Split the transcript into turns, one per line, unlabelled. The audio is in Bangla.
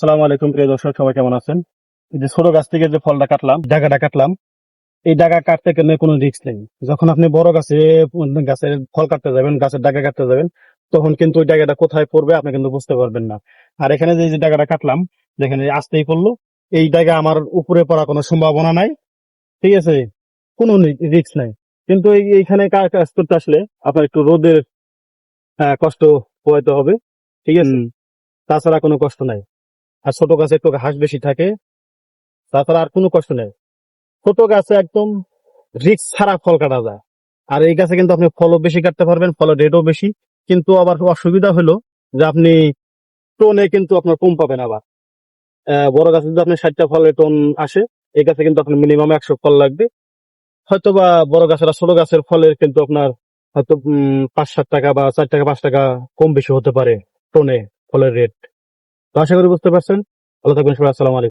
আসসালামু আলাইকুম প্রিয় দর্শক, সবাই কেমন আছেন? এই যে ছোট গাছ থেকে যে ফলটা কাটলাম, ডাগাটা কাটলাম, এই ডাগা কাটতে গেলে কোনো রিস্ক নেই। যখন আপনি বড় গাছের ফল কাটতে যাবেন, গাছের ডাগা কাটতে যাবেন, তখন কিন্তু ওই ডাগাটা কোথায় পড়বে আপনি কিন্তু বুঝতে পারবেন না। আর এখানে যে ডাগাটা কাটলাম, যেখানে আসতেই পড়লো, এই ডাগা আমার উপরে পড়ার কোনো সম্ভাবনা নাই। ঠিক আছে, কোনো রিস্ক নাই। কিন্তু এইখানে কাজ করতে আসলে আপনার একটু রোদের কষ্ট পোহাইতে হবে। ঠিক আছে, তাছাড়া কোনো কষ্ট নাই। আর ছোট গাছে একটু ঘাস বেশি থাকে, তাছাড়া আর কোনো কষ্ট নেই। ছোট গাছে একদম রিস্ক ছাড়া ফল কাটা যায়। আর এই গাছে কিন্তু আপনি ফলও বেশি কাটতে পারবেন, ফলের রেটও বেশি। কিন্তু আবার অসুবিধা হলো যে আপনি টনে কিন্তু আপনার কম পাবেন। আবার বড় গাছে যদি আপনি 60টা ফলের টন আসে, এই গাছে কিন্তু আপনার মিনিমাম 100 ফল লাগবে। হয়তো বা বড় গাছের আর ছোট গাছের ফলের কিন্তু আপনার হয়তো 5-7 টাকা বা 4 টাকা 5 টাকা কম বেশি হতে পারে টনে ফলের রেট। তো আশা করি বুঝতে পারছেন। ভালো থাকবেন সবাই। আসসালামু আলাইকুম।